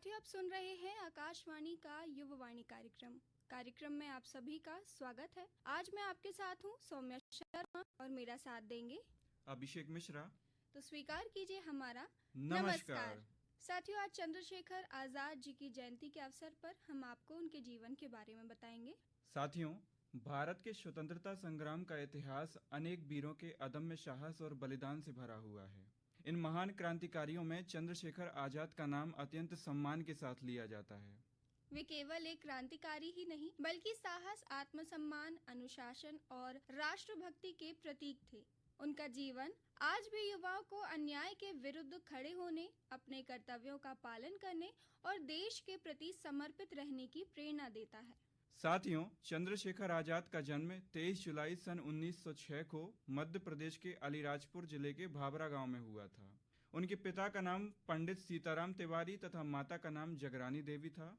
साथियों, आप सुन रहे हैं आकाशवाणी का युववाणी कार्यक्रम में आप सभी का स्वागत है। आज मैं आपके साथ हूँ सौम्या शर्मा और मेरा साथ देंगे अभिषेक मिश्रा। तो स्वीकार कीजिए हमारा नमस्कार। साथियों, आज चंद्रशेखर आजाद जी की जयंती के अवसर पर हम आपको उनके जीवन के बारे में बताएंगे। साथियों, भारत के स्वतंत्रता संग्राम का इतिहास अनेक वीरों के अदम्य साहस और बलिदान से भरा हुआ है। इन महान क्रांतिकारियों में चंद्रशेखर आजाद का नाम अत्यंत सम्मान के साथ लिया जाता है। वे केवल एक क्रांतिकारी ही नहीं बल्कि साहस, आत्मसम्मान, अनुशासन और राष्ट्रभक्ति के प्रतीक थे। उनका जीवन आज भी युवाओं को अन्याय के विरुद्ध खड़े होने, अपने कर्तव्यों का पालन करने और देश के प्रति समर्पित रहने की प्रेरणा देता है। साथियों, चंद्रशेखर आजाद का जन्म 23 जुलाई सन 1906 को मध्य प्रदेश के अलीराजपुर जिले के भाभरा गांव में हुआ था। उनके पिता का नाम पंडित सीताराम तिवारी तथा माता का नाम जगरानी देवी था।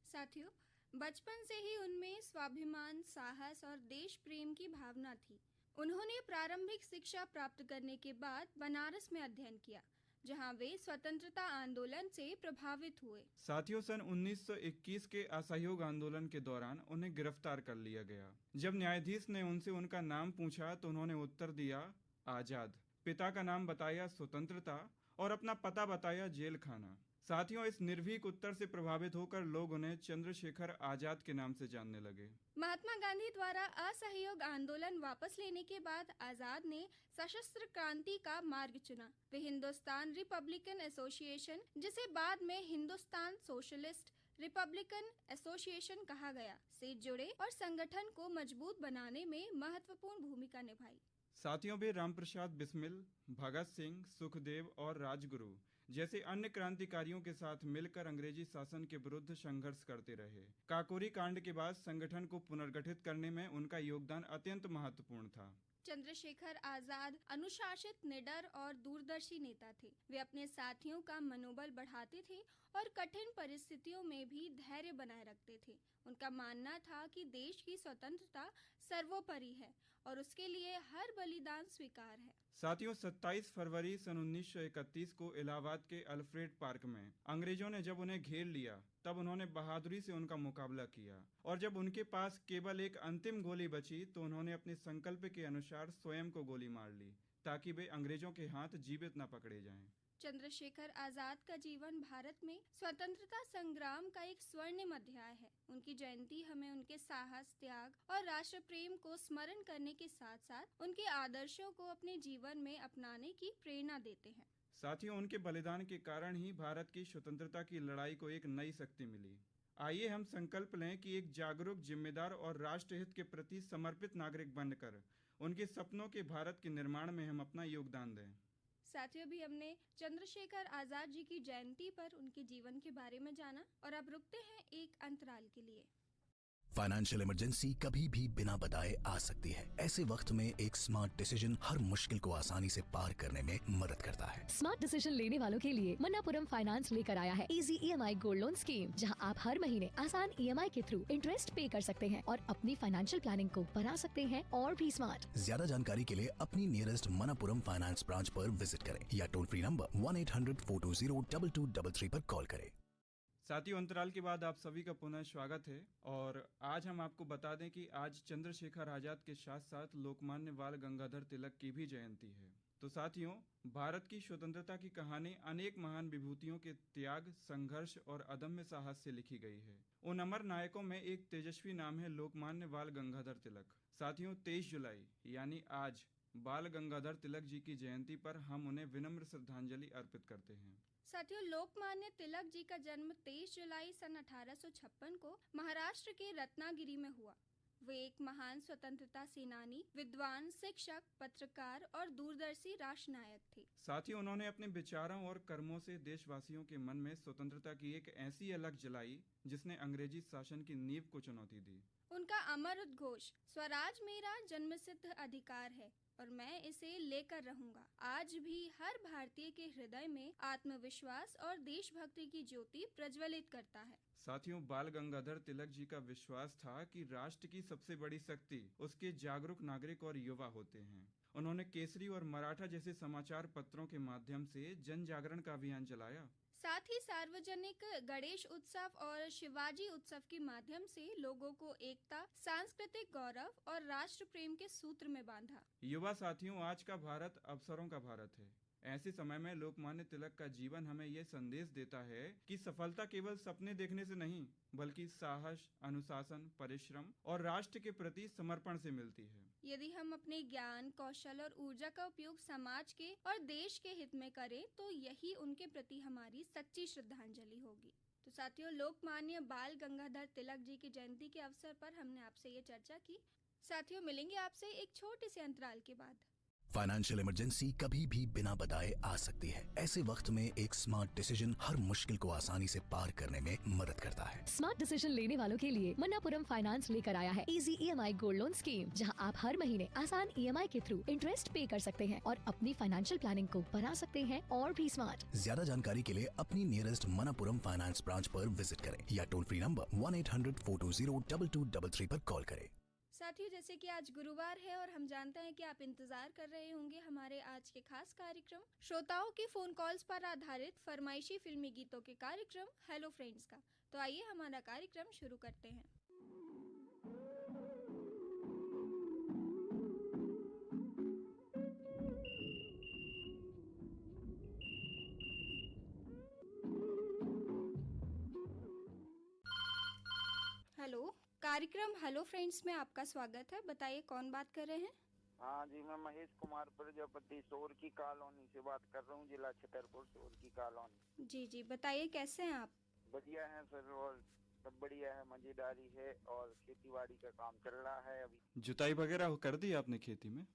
साथियों, बचपन से ही उनमें स्वाभिमान, साहस और देश प्रेम की भावना थी। उन्होंने प्रारंभिक शिक्षा प्राप्त करने के बाद बनारस में अध्ययन किया, जहां वे स्वतंत्रता आंदोलन से प्रभावित हुए। साथियों, सन 1921 के असहयोग आंदोलन के दौरान उन्हें गिरफ्तार कर लिया गया। जब न्यायाधीश ने उनसे उनका नाम पूछा तो उन्होंने उत्तर दिया आजाद, पिता का नाम बताया स्वतंत्रता और अपना पता बताया जेल खाना। साथियों, इस निर्भीक उत्तर से प्रभावित होकर लोग उन्हें चंद्रशेखर आजाद के नाम से जानने लगे। महात्मा गांधी द्वारा असहयोग आंदोलन वापस लेने के बाद आजाद ने सशस्त्र क्रांति का मार्ग चुना। वे हिंदुस्तान रिपब्लिकन एसोसिएशन, जिसे बाद में हिंदुस्तान सोशलिस्ट रिपब्लिकन एसोसिएशन कहा गया, से जुड़े और संगठन को मजबूत बनाने में महत्वपूर्ण भूमिका निभाई। साथियों, वे रामप्रसाद बिस्मिल, भगत सिंह, सुखदेव और राजगुरु जैसे अन्य क्रांतिकारियों के साथ मिलकर अंग्रेजी शासन के विरुद्ध संघर्ष करते रहे। काकोरी कांड के बाद संगठन को पुनर्गठित करने में उनका योगदान अत्यंत महत्वपूर्ण था। चंद्रशेखर आजाद अनुशासित, निडर और दूरदर्शी नेता थे। वे अपने साथियों का मनोबल बढ़ाते थे और कठिन परिस्थितियों में भी धैर्य बनाए रखते थे। उनका मानना था कि देश की स्वतंत्रता सर्वोपरि है और उसके लिए हर बलिदान स्वीकार है। साथियों, 27 फरवरी सन 1931 को इलाहाबाद के अल्फ्रेड पार्क में अंग्रेजों ने जब उन्हें घेर लिया, तब उन्होंने बहादुरी से उनका मुकाबला किया और जब उनके पास केवल एक अंतिम गोली बची तो उन्होंने अपने संकल्प के अनुसार स्वयं को गोली मार ली, ताकि वे अंग्रेजों के हाथ जीवित न पकड़े जाएं। चंद्रशेखर आजाद का जीवन भारत में स्वतंत्रता संग्राम का एक स्वर्णिम अध्याय है। उनकी जयंती हमें उनके साहस, त्याग और राष्ट्र प्रेम को स्मरण करने के साथ साथ उनके आदर्शों को अपने जीवन में अपनाने की प्रेरणा देते हैं। साथियों, उनके बलिदान के कारण ही भारत की स्वतंत्रता की लड़ाई को एक नई शक्ति मिली। आइए हम संकल्प लें कि एक जागरूक, जिम्मेदार और राष्ट्रहित के प्रति समर्पित नागरिक बनकर उनके सपनों के भारत के निर्माण में हम अपना योगदान दें। साथियों, भी हमने चंद्रशेखर आजाद जी की जयंती पर उनके जीवन के बारे में जाना और अब रुकते हैं एक अंतराल के लिए। फाइनेंशियल इमरजेंसी कभी भी बिना बताए आ सकती है। ऐसे वक्त में एक स्मार्ट डिसीजन हर मुश्किल को आसानी से पार करने में मदद करता है। स्मार्ट डिसीजन लेने वालों के लिए मन्नापुरम फाइनेंस लेकर आया है easy EMI gold loan scheme, जहां आप हर महीने आसान EMI के थ्रू इंटरेस्ट पे कर सकते हैं और अपनी फाइनेंशियल प्लानिंग को बना सकते हैं और भी स्मार्ट। ज्यादा जानकारी के लिए अपनी नियरेस्ट मन्नापुरम फाइनेंस ब्रांच पर विजिट करें या टोल फ्री नंबर 1-800-420-2222 पर कॉल करें। साथियों, अंतराल के बाद आप सभी का पुनः स्वागत है और आज हम आपको बता दें कि आज चंद्रशेखर आजाद के साथ साथ लोकमान्य बाल गंगाधर तिलक की भी जयंती है। तो साथियों, भारत की स्वतंत्रता की कहानी अनेक महान विभूतियों के त्याग, संघर्ष और अदम्य साहस से लिखी गई है। उन अमर नायकों में एक तेजस्वी नाम है लोकमान्य बाल गंगाधर तिलक। साथियों, 23 जुलाई यानी आज बाल गंगाधर तिलक जी की जयंती पर हम उन्हें विनम्र श्रद्धांजलि अर्पित करते हैं। साथियों, लोकमान्य तिलक जी का जन्म 23 जुलाई सन 1856 को महाराष्ट्र के रत्नागिरी में हुआ। वे एक महान स्वतंत्रता सेनानी, विद्वान, शिक्षक, पत्रकार और दूरदर्शी राष्ट्रनायक थे। साथियों, उन्होंने अपने विचारों और कर्मों से देशवासियों के मन में स्वतंत्रता की एक ऐसी अलख जलाई जिसने अंग्रेजी शासन की नींव को चुनौती दी। उनका अमर उद्घोष स्वराज मेरा जन्मसिद्ध अधिकार है और मैं इसे लेकर रहूंगा, आज भी हर भारतीय के हृदय में आत्मविश्वास और देशभक्ति की ज्योति प्रज्वलित करता है। साथियों, बाल गंगाधर तिलक जी का विश्वास था कि राष्ट्र की सबसे बड़ी शक्ति उसके जागरूक नागरिक और युवा होते हैं। उन्होंने केसरी और मराठा जैसे समाचार पत्रों के माध्यम से जन जागरण का अभियान चलाया। साथ ही सार्वजनिक गणेश उत्सव और शिवाजी उत्सव के माध्यम से लोगों को एकता, सांस्कृतिक गौरव और राष्ट्र प्रेम के सूत्र में बांधा। युवा साथियों, आज का भारत अवसरों का भारत है। ऐसे समय में लोकमान्य तिलक का जीवन हमें ये संदेश देता है कि सफलता केवल सपने देखने से नहीं, बल्कि साहस, अनुशासन, परिश्रम और राष्ट्र के प्रति समर्पण से मिलती है। यदि हम अपने ज्ञान, कौशल और ऊर्जा का उपयोग समाज के और देश के हित में करें, तो यही उनके प्रति हमारी सच्ची श्रद्धांजलि होगी। तो साथियों, लोकमान्य बाल गंगाधर तिलक जी की जयंती के अवसर पर हमने आपसे ये चर्चा की। साथियों, मिलेंगे आपसे एक छोटे से अंतराल के बाद। फाइनेंशियल इमरजेंसी कभी भी बिना बताए आ सकती है। ऐसे वक्त में एक स्मार्ट डिसीजन हर मुश्किल को आसानी से पार करने में मदद करता है। स्मार्ट डिसीजन लेने वालों के लिए मन्नापुरम फाइनेंस लेकर आया है easy EMI gold loan scheme, जहां आप हर महीने आसान EMI के थ्रू इंटरेस्ट पे कर सकते हैं और अपनी फाइनेंशियल प्लानिंग को बना सकते हैं और भी स्मार्ट। ज्यादा जानकारी के लिए अपनी नियरेस्ट मन्नापुरम फाइनेंस ब्रांच पर विजिट करें या टोल फ्री नंबर 1-800-420-2222 पर कॉल करें। साथियों, जैसे कि आज गुरुवार है और हम जानते हैं कि आप इंतजार कर रहे होंगे हमारे आज के खास कार्यक्रम श्रोताओं की फोन कॉल्स पर आधारित फरमाइशी फिल्मी गीतों के कार्यक्रम हेलो फ्रेंड्स का। तो आइए हमारा कार्यक्रम शुरू करते हैं। हेलो, कार्यक्रम हेलो फ्रेंड्स में आपका स्वागत है। बताइए कौन बात कर रहे हैं? हाँ जी, मैं महेश कुमार प्रजापति सोर की कॉलोनी से बात कर रहा हूँ, जिला छतरपुर, सोर की कॉलोनी। जी जी, बताइए कैसे हैं आप? बढ़िया है सर, और सब बढ़िया है, मजेदारी है और खेती बाड़ी का काम चल रहा है अभी। जुताई वगैरह कर दी आपने खेती में?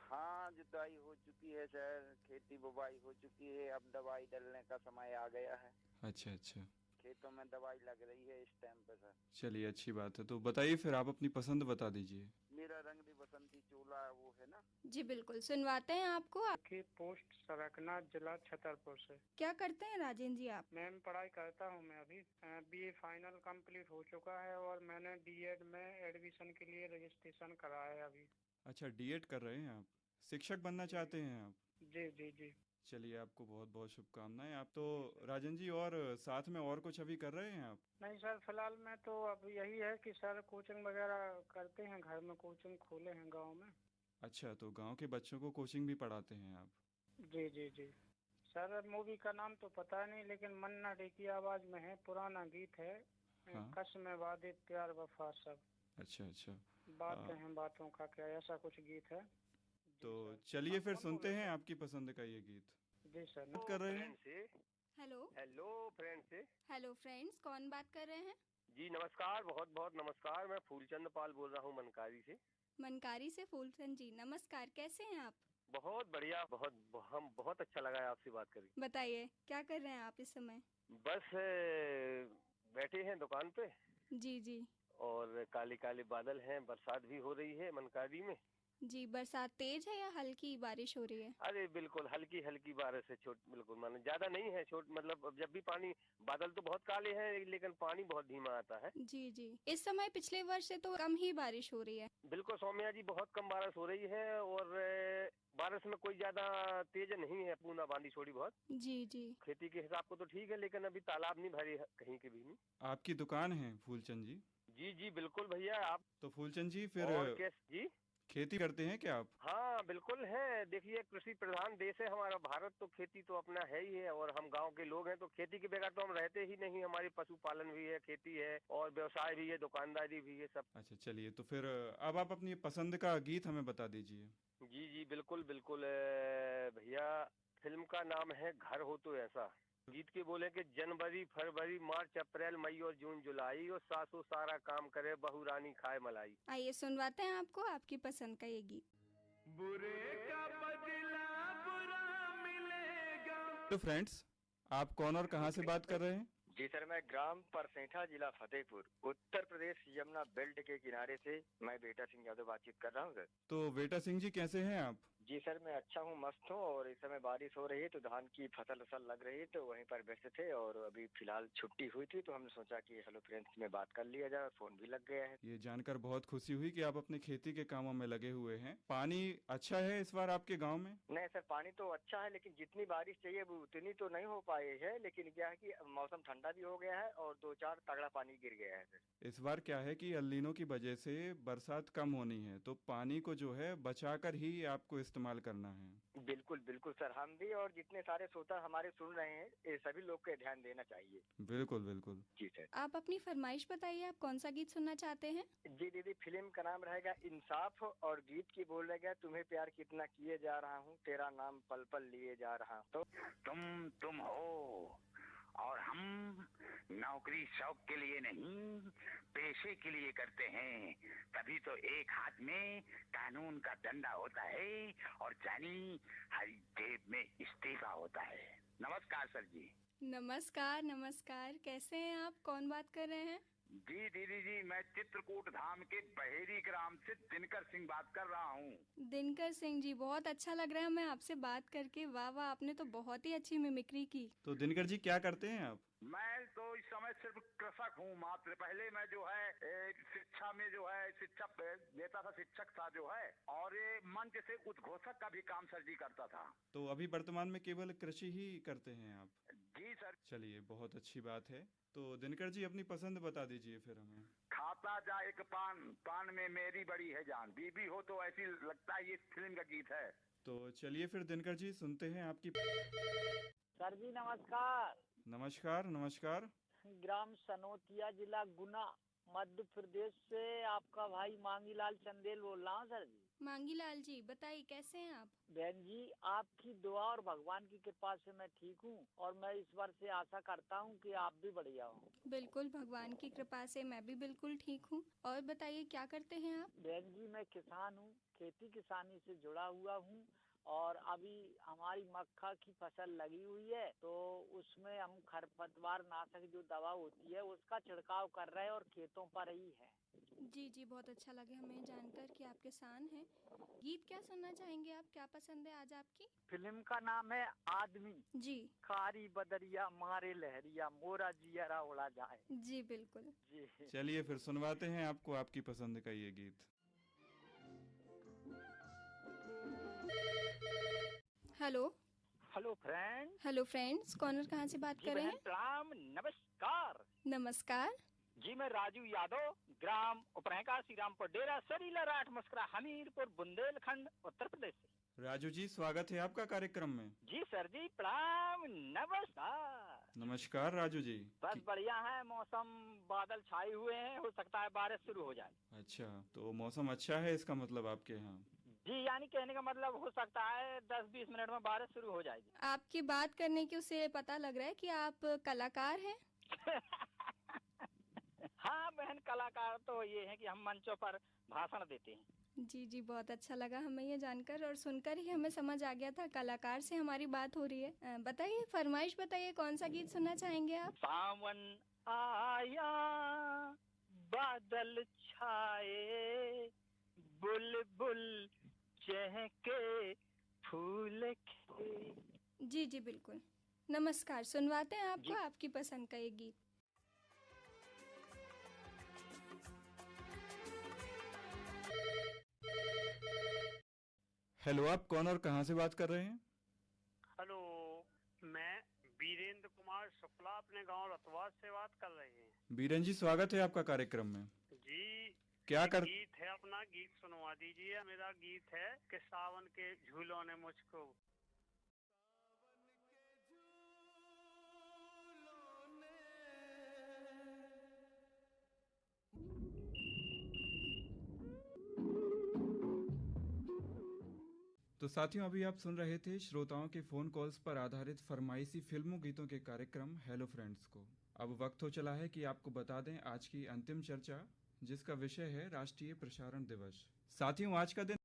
हाँ, जुताई हो चुकी है सर, खेती बुवाई हो चुकी है, अब दवाई डालने का समय आ गया है। अच्छा अच्छा, खेतों में दवाई लग रही है इस टाइम पे सर। चलिए अच्छी बात है। तो बताइए फिर, आप अपनी पसंद बता दीजिए। मेरा रंग दी बसंती चोला वो है ना। जी बिल्कुल, सुनवाते हैं आपको। की पोस्ट सरकना, जिला छतरपुर से। क्या करते हैं राजेंद्र जी आप? मैम, पढ़ाई करता हूँ मैं अभी। BA फाइनल कंप्लीट हो चुका है और मैंने DED में एडमिशन के लिए रजिस्ट्रेशन कराया है अभी। अच्छा, DED कर रहे हैं आप, शिक्षक बनना चाहते हैं आप? जी जी जी। चलिए, आपको बहुत बहुत शुभकामनाएं। आप तो राजन जी, और साथ में और कुछ अभी कर रहे हैं आप? नहीं सर, फिलहाल में तो अब यही है कि सर कोचिंग वगैरह करते हैं, घर में कोचिंग खोले हैं गांव में। अच्छा, तो गांव के बच्चों को कोचिंग भी पढ़ाते हैं आप? जी जी जी सर। मूवी का नाम तो पता नहीं, लेकिन मन्ना डे की आवाज में है, पुराना गीत है। हाँ। कसम वादे प्यार वफा सब। अच्छा अच्छा, बातें हैं बातों का क्या, ऐसा कुछ गीत है। तो चलिए फिर सुनते हैं आपकी पसंद का ये गीत। जी सर। बात कर रहे हैं? हेलो हेलो फ्रेंड से। हेलो फ्रेंड्स, कौन बात कर रहे हैं? जी नमस्कार, बहुत बहुत नमस्कार, मैं फूलचंद पाल बोल रहा हूँ मनकारी से। मनकारी से फूलचंद जी, नमस्कार, कैसे हैं आप? बहुत बढ़िया, हम बहुत अच्छा लगा है आपसे बात करके। बताइए क्या कर रहे हैं आप इस समय? बस बैठे हैं दुकान पे जी जी और काले काले बादल हैं, बरसात भी हो रही है मनकारी में। जी, बरसात तेज है या हल्की बारिश हो रही है? अरे बिल्कुल हल्की हल्की बारिश है, छोट बिल्कुल माने ज्यादा नहीं है, छोट मतलब जब भी पानी, बादल तो बहुत काले हैं लेकिन पानी बहुत धीमा आता है। जी जी, इस समय पिछले वर्ष से तो कम ही बारिश हो रही है। बिल्कुल सौम्या जी, बहुत कम बारिश हो रही है और बारिश में कोई ज्यादा तेज नहीं है, बूंदा बांदी थोड़ी बहुत। जी जी। खेती के हिसाब को तो ठीक है, लेकिन अभी तालाब नहीं भरे कहीं के भी नहीं। आपकी दुकान है फूलचंद जी? जी जी बिल्कुल भैया। आप तो फूलचंद जी फिर और जी खेती करते हैं क्या आप? हाँ बिल्कुल है, देखिए कृषि प्रधान देश है हमारा भारत, तो खेती तो अपना है ही है और हम गांव के लोग हैं, तो खेती के बगैर तो हम रहते ही नहीं। हमारी पशुपालन भी है, खेती है और व्यवसाय भी है, दुकानदारी भी है, सब। अच्छा चलिए, तो फिर अब आप अपनी पसंद का गीत हमें बता दीजिए। जी जी बिल्कुल बिल्कुल भैया, फिल्म का नाम है घर हो तो ऐसा। गीत के बोले कि जनवरी फरवरी मार्च अप्रैल मई और जून जुलाई, और सासू सारा काम करे बहू रानी खाए मलाई। आइए सुनवाते हैं आपको आपकी पसंद का ये गीत। बुरे का बदला बुरा मिलेगा। तो फ्रेंड्स, आप कौन और कहां से बात कर रहे हैं? जी सर, मैं ग्राम परसेठा, जिला फतेहपुर, उत्तर प्रदेश, यमुना बेल्ट के किनारे से मैं बेटा सिंह यादव बातचीत कर रहा हूँ सर। तो बेटा सिंह जी कैसे हैं आप? जी सर, मैं अच्छा हूँ, मस्त हूँ। और इस समय बारिश हो रही है तो धान की फसल लग रही है, तो वहीं पर व्यस्त थे। और अभी फिलहाल छुट्टी हुई थी तो हमने सोचा कि हेलो फ्रेंड्स में बात कर लिया जाए, और फोन भी लग गया है। ये जानकर बहुत खुशी हुई कि आप अपनी खेती के कामों में लगे हुए हैं। पानी अच्छा है इस बार आपके गांव में? नहीं सर, पानी तो अच्छा है, लेकिन जितनी बारिश चाहिए वो उतनी तो नहीं हो पाई है। लेकिन क्या है कि मौसम ठंडा भी हो गया है और 2-4 तगड़ा पानी गिर गया है सर। इस बार क्या है कि एल नीनो की वजह से बरसात कम होनी है, तो पानी को जो है बचाकर ही आपको इस्तेमाल करना है। बिल्कुल बिल्कुल सर, हम भी और जितने सारे श्रोता हमारे सुन रहे हैं, ये सभी लोग को ध्यान देना चाहिए। बिल्कुल बिल्कुल। जी सर। आप अपनी फरमाइश बताइए, आप कौन सा गीत सुनना चाहते हैं? जी दीदी, फिल्म का नाम रहेगा इंसाफ, और गीत की बोल रहेगा तुम्हें प्यार कितना किए जा रहा हूँ, तेरा नाम पल पल लिए जा रहा हूँ। तो तुम हो और हम नौकरी शौक के लिए नहीं, पेशे के लिए करते हैं। तभी तो एक हाथ में कानून का डंडा होता है और जानी हर जेब में इस्तीफा होता है। नमस्कार सर जी। नमस्कार नमस्कार, कैसे हैं आप? कौन बात कर रहे हैं? जी दीदी जी, मैं चित्रकूट धाम के बहेरी ग्राम से दिनकर सिंह बात कर रहा हूँ। दिनकर सिंह जी, बहुत अच्छा लग रहा है मैं आपसे बात करके। वाह वाह, आपने तो बहुत ही अच्छी मिमिक्री की। तो दिनकर जी क्या करते हैं आप? मैं तो इस समय सिर्फ कृषक हूँ मात्र। पहले मैं जो है शिक्षा में जो है शिक्षा देता था, शिक्षक था जो है, और ये मंच से उद्घोषक का भी काम सर जी करता था। तो अभी वर्तमान में केवल कृषि ही करते हैं आप? जी सर। चलिए, बहुत अच्छी बात है। तो दिनकर जी अपनी पसंद बता दीजिए फिर हमें। खाता जा एक पान, पान में मेरी बड़ी है जान, बीबी हो तो ऐसी लगता है, ये फिल्म का गीत है। तो चलिए फिर दिनकर जी सुनते हैं आपकी। सर जी नमस्कार। नमस्कार नमस्कार। ग्राम सनोतिया, जिला गुना, मध्य प्रदेश से आपका भाई मांगीलाल चंदेल बोल रहा हूँ सर जी। मांगीलाल जी, बताइए कैसे हैं आप? बहन जी, आपकी दुआ और भगवान की कृपा से मैं ठीक हूँ, और मैं ईश्वर से आशा करता हूँ कि आप भी बढ़िया हो। बिल्कुल, भगवान की कृपा से मैं भी बिल्कुल ठीक हूँ। और बताइए क्या करते हैं आप? बहन जी, मैं किसान हूँ, खेती किसानी से जुड़ा हुआ हूँ, और अभी हमारी मक्का की फसल लगी हुई है, तो उसमें हम खरपतवार नाशक जो दवा होती है उसका छिड़काव कर रहे हैं, और खेतों पर ही है। जी जी, बहुत अच्छा लगे हमें जानकर कि आप किसान हैं। गीत क्या सुनना चाहेंगे आप? क्या पसंद है आज आपकी? फिल्म का नाम है आदमी। जी खारी बदरिया मारे लहरिया, मोरा जियरा उड़ा जाए। जी बिल्कुल। जी चलिए फिर सुनवाते हैं आपको आपकी पसंद का ये गीत। Hello hello friend. Hello friends, कौन और कहाँ से बात कर रहे हैं? प्रणाम, नमस्कार। नमस्कार। जी मैं राजू यादव, ग्राम उपरैका, श्री रामपुर डेरा, सरीला राठ मस्करा, हमीरपुर, बुंदेलखंड, उत्तर प्रदेश से। राजू जी, स्वागत है आपका कार्यक्रम में। जी सर जी, प्रणाम, नमस्कार। नमस्कार राजू जी। बस बढ़िया है, मौसम बादल छाए हुए हैं, हो सकता है बारिश शुरू हो जाए। अच्छा, तो मौसम अच्छा है इसका मतलब आपके यहाँ? जी, यानी कहने का मतलब हो सकता है 10-20 मिनट में बारिश शुरू हो जाएगी। आपकी बात करने की उससे पता लग रहा है कि आप कलाकार हैं। हाँ बहन, कलाकार तो ये है कि हम मंचों पर भाषण देते हैं। जी जी, बहुत अच्छा लगा हमें ये जानकर, और सुनकर ही हमें समझ आ गया था कलाकार से हमारी बात हो रही है। बताइए, फरमाइश बताइए, कौन सा गीत सुनना चाहेंगे आप? सावन आया, बादल छाए, बुलबुल चहके, फूल खिले। जी जी बिल्कुल। नमस्कार, सुनवाते हैं आपको आपकी पसंद का ये गीत। हेलो, आप कौन और कहाँ से बात कर रहे हैं? हेलो, मैं वीरेंद्र कुमार शुक्ला अपने गांव रतवा से बात कर रहे हैं। बीरेन जी, स्वागत है आपका कार्यक्रम में। जी, क्या कर गीत है अपना, गीत सुनवा दीजिए। मेरा गीत है कि सावन के झूलों ने मुझको। तो साथियों, अभी आप सुन रहे थे श्रोताओं के फोन कॉल्स पर आधारित फरमाइशी फिल्मों गीतों के कार्यक्रम हेलो फ्रेंड्स को। अब वक्त हो चला है कि आपको बता दें आज की अंतिम चर्चा, जिसका विषय है राष्ट्रीय प्रसारण दिवस। साथियों, आज का दिन